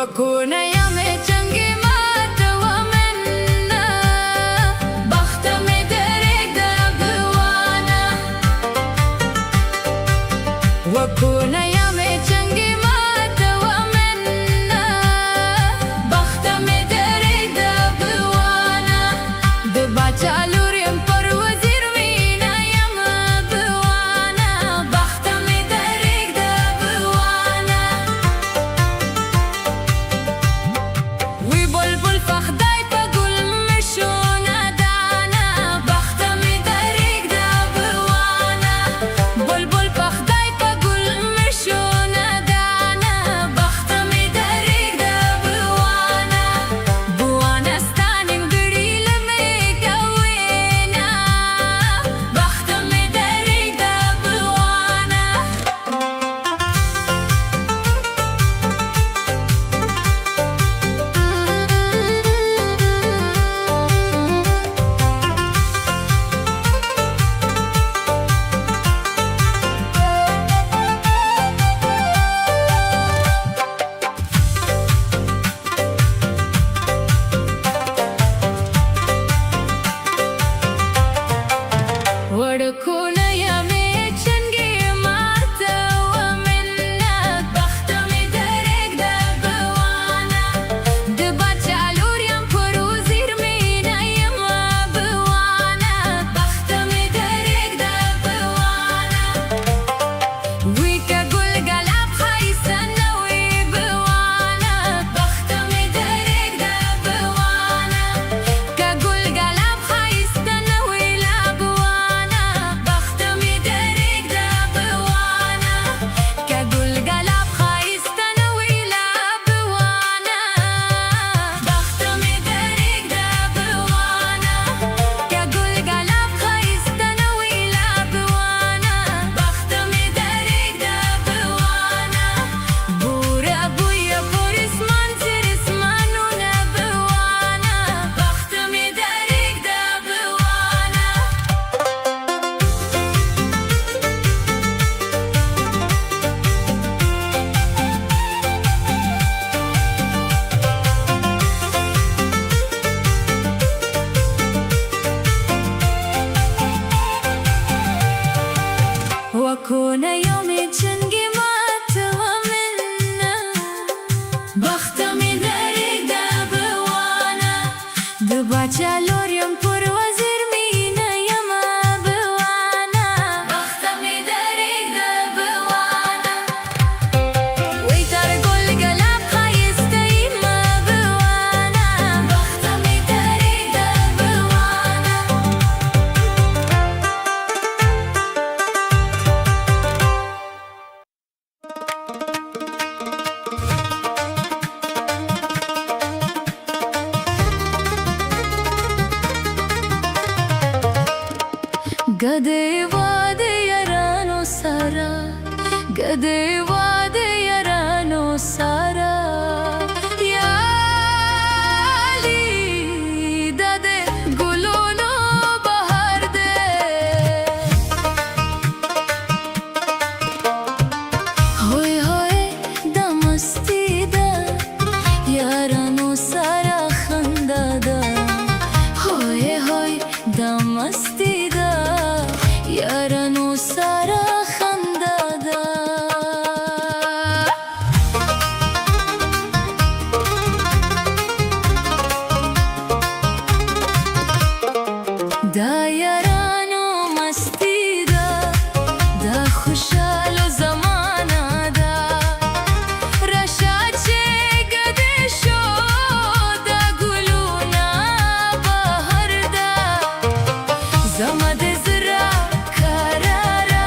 وكونيا مچنگی مات ومنا بخت می درک دبوانا وكونيا مچنگی مات ومنا بخت می درک دبوانا دبا چالوریم پر وزیر مینا یم بوانا بخت می درک دبوانا وی بلبل فخدای پا گل مشونا دانا بخت می درک دبوانا بلبل فخدای پا گل مشونا دانا بخت می درک دبوانا بوانا ستانیم گری لمی کوینا بخت می درک دبوانا وڑکونیا میچنگی مات ومنا بخت می درک دبوانا دبا چالوریم پر وزیر مینا یم بوانا بخت می درک دبوانا وی که گل گلاب خایسته نوی بوانا بخت می درک دبوانا که گل گلاب خایسته نوی لبوانا بخت می درک دبوانا که گل گلاب خایسته نوی لبوانا بخت می درک دبوانا که گل گلاب خایسته نوی لبوانا بخت می درک دبوانا بورا بویا پر اسمان زیر اسمانونه بوانا بخت می درک دبوانا وكونيا مچنگی مات ومنا بخت می درک دبوانا دبا چالوریم پر وزیر مینا یم بوانا بخت می درک دبوانا وی تر گل گلاب خایسته یم بوانا بخت می درک دبوانا گده واده یارانو سارا گده واده یارانو سارا یالی داده گلونو بهار ده هوی هوی دا مستی ده یارانو سارا خنده ده هوی هوی دا مستی ده یارانو سارا خنده ده دا یارانو مستی ده دا خوشحالو زمانه ده رشاد چه گده شو دا گلونه بهار ده زما د زړه قراره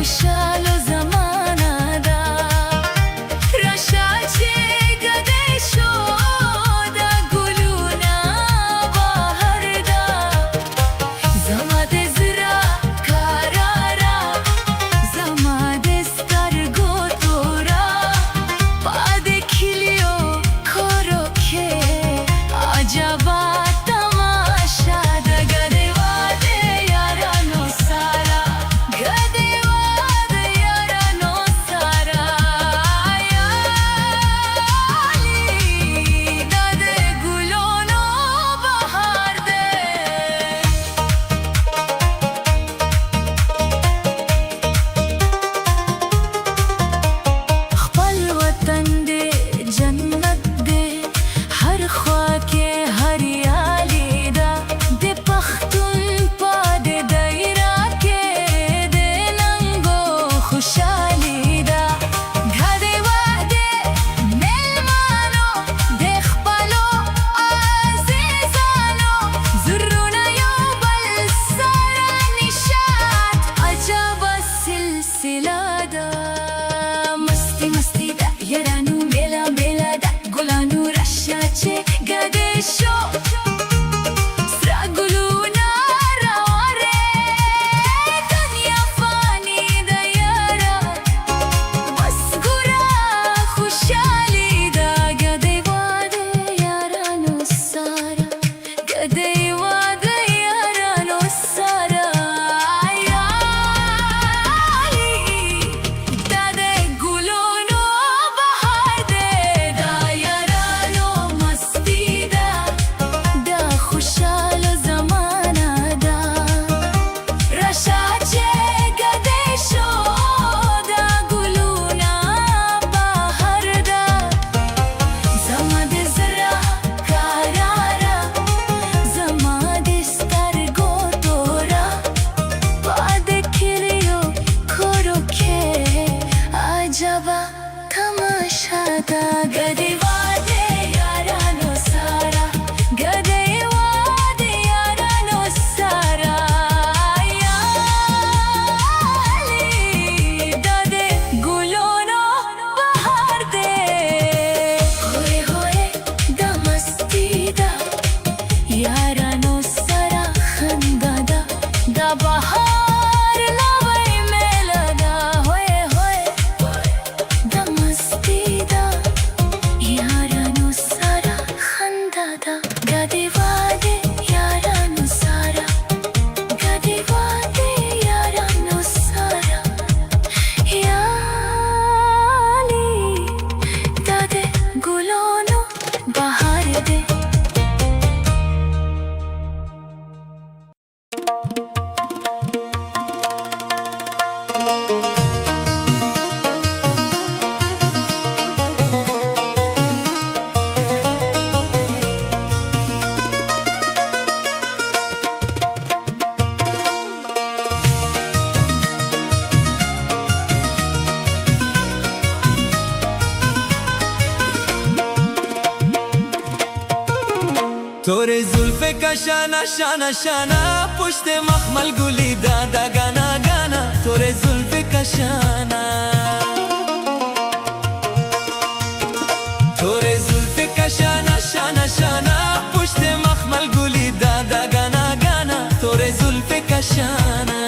खुशाल जमाना दा रशाचे गदे शोदा गुलूना बाहर दा जमादे जरा करारा जमादे स्तर गोतोरा पादे खिलियो खोरोखे आजबा तमाशा दा गदे वादे यारानो सारा गदे वादे यारानो सारा याली दादे गुलोनो बहार दे खपल वतन दे जन्नत दे हर ख्वा के हरियाली दा दे पख्तून पा दे दैरा के दे नंगो खुशाली दा घदे वादे मेलमानो दे खपलो आजीजानो जुर्रुना यो बल सारा निशात अजब सिलसिला दा मस्ती मस्ती दा यारानु मेला मेला दा गुलानु रशाचे गदे शो स्रागुलूना रावारे दुनिया फानी दा यारा मस्कुरा खुशाली दा गदे वादे यारानु सारा गदे वादे यारानु सारा याली दादे गुलोनो बहार दे दा यारानो मस्ती दा खुशाल जमाना दा रशाचे गदे शोदा गुलूना बाहर दा जमादे जरा करारा जमादे स्तर गोतोरा पादे खिलियो खोरोखे आजबा तमाशा दा गदे वादे यारानो सारा गदे वादे यारानो सारा याली दादे गुलोनो बहार दे होए होए दा मस्ती दा यारानो सारा खंदा दा बहार लावई मेला दा होए होए दा मस्ती दा यारानो सारा खंदा दा गदे वादे यारानो सारा गदे वादे यारानो सारा याली दादे गुलोनो बहार दे तोरे जुल्फे का शाना शाना शाना पुश्ते मखमल गुली दादा गाना गाना तोरे जुल्फे का शाना तोरे जुल्फे का शाना शाना शाना पुश्ते मखमल गुली दादा गाना गाना तोरे जुल्फे का शाना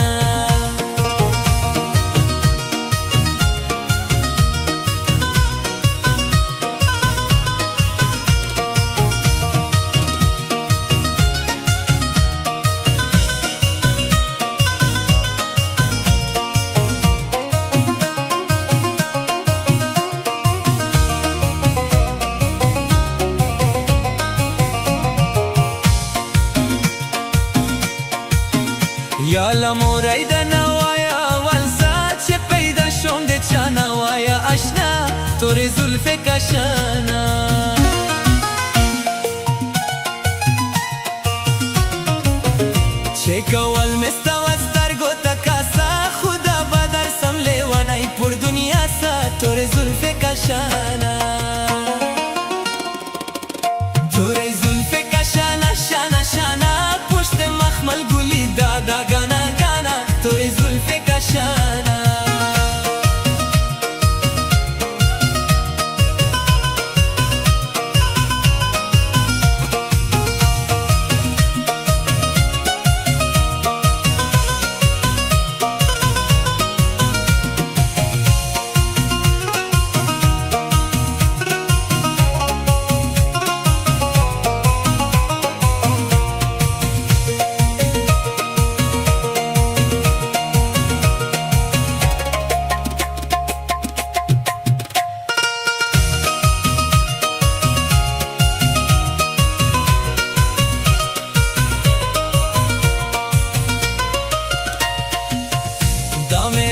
يالا موريدا نوايا والسات شقيدا شوم دي تشانا وايا اشنا توري زلفك عشانا شيكا والمستوى سترقو تكاسا خدا بدر سملي وانا يبور دنيا سا توري زلفك عشانا توري زلفك عشانا شانا شانا پشت مخمل گلی دادا گانا گانا توی زلفك عشانا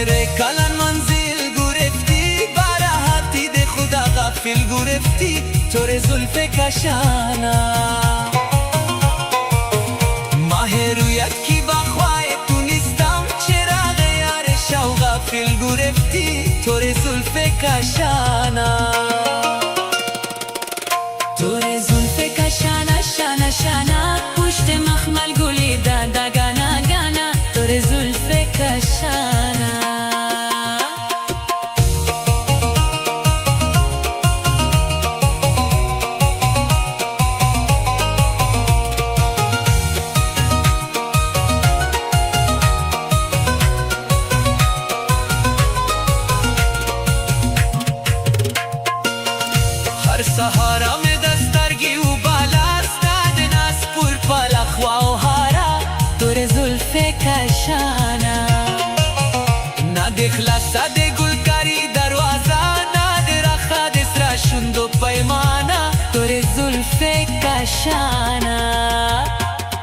میره کلان منزل گرفتی براحتی ده خدا غافل گرفتی طور زلف کشانا ماه رویت کی بخواه تو نیستم چراغ یار شو غافل گرفتی طور زلف کشانا طور زلف کشانا شانا شانا پشت مخمل گلی دادا گانا گانا طور زلف کشانا هر سهارا می دسترگی و بالاست داد ناس پر پلخ و هارا طور زلف کشانا نده خلاصا ده گلکاری دروازه نده رخا ده سراشند و پیمانا طور زلف کشانا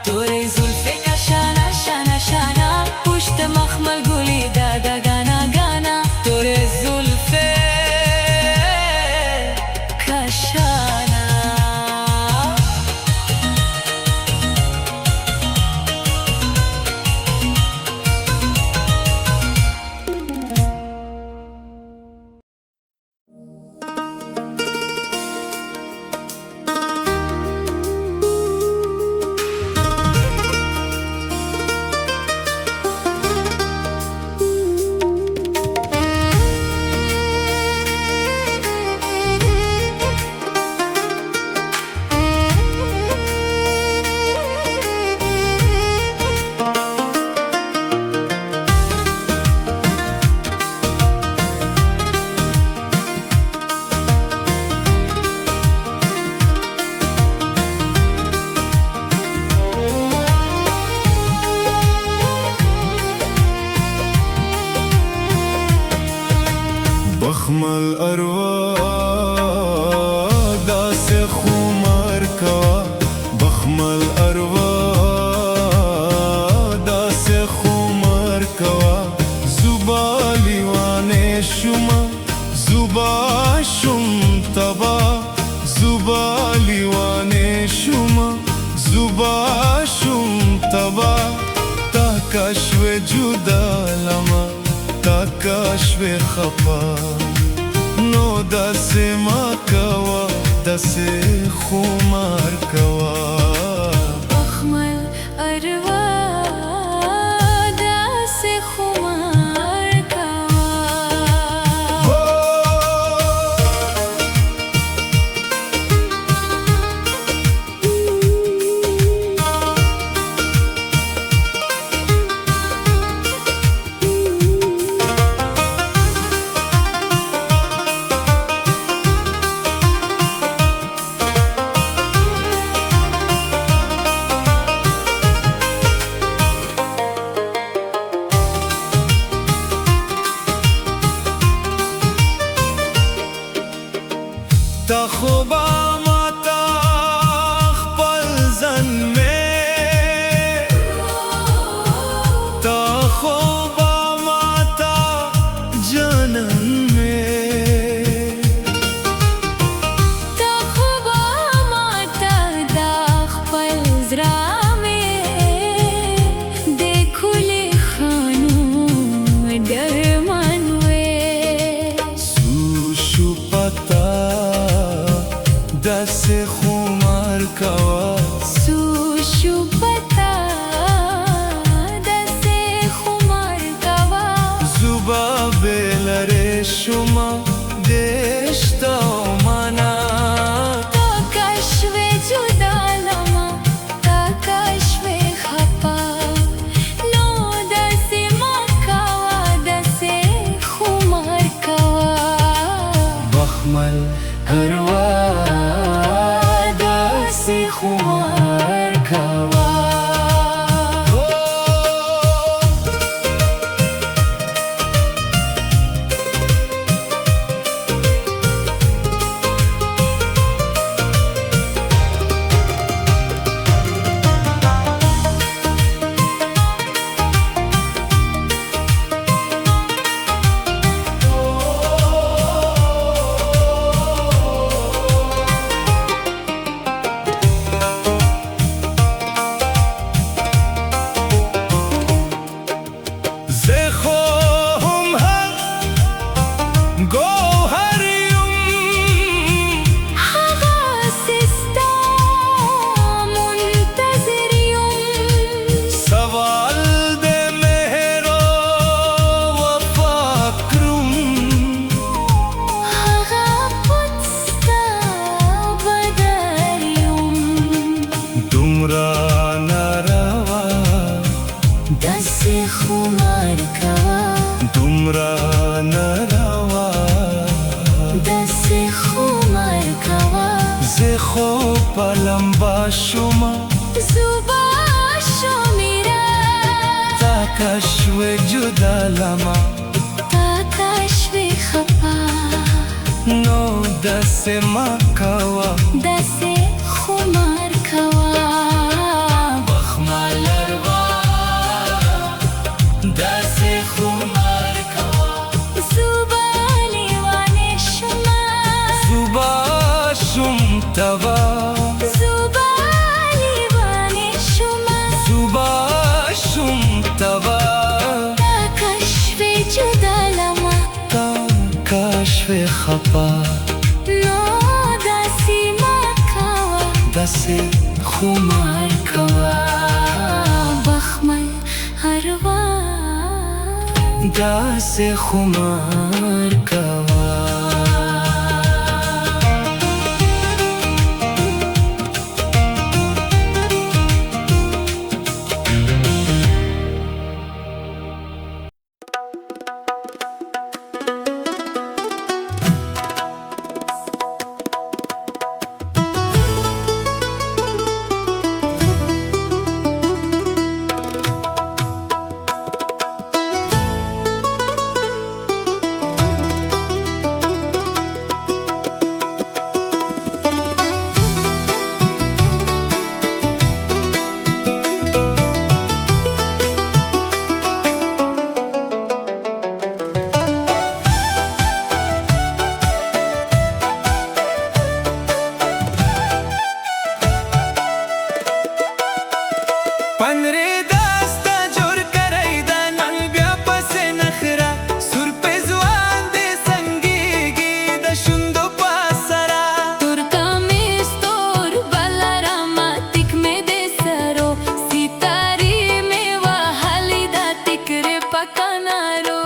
طور زلف کشانا شانا شانا پشت مخمل گلی دادا گانا گانا طور زلف کشانا بخمل اروا داس خمار کوا بخمل اروا داس خمار کوا زوبا لیوان شما زوبا شم تبا زوبا لیوان شما زوبا شم تبا تا کشو جدا لما تا کشو خفا نو دس ما کوا دس خمار کوا بخمل اروا داس خمار کوا تا خوبا ماتا خپل زن میں تا خوبا ماتا جانن میں تا خوبا ماتا دا خپل زرا میں دیکھولی خانو درمان وے سوشو پتا دس خمار کوا سوشو پتا دس خمار کوا زوبا بلره شما دشتا مانا تا کشوی جدا لما تا کشوی خپا نو دس ما کوا دس خمار کوا بخمل اروا دس خمار کوا شما زوبا شمیره تاکش و جدا لما تاکش وی خپا نو دس ما کوا دس خمار کوا بخمل اروا دس خمار کوا زوبا لیوان شما زوبا شم توا زوبا لیوان شما زوبا شم توا تاکش وی جدا لما تاکش و خپا نو دسی ما کوا دس خمار کوا بخمل هروا دس خمار کوا پنری داستا جوړ کړی دا نن بیا پسې نخره سور په ځوان دې سنګېږي د شونډو په سره ترکا می ستور بلرما تک می دې سرو ستاري می وهلي دا تکرې پکنارو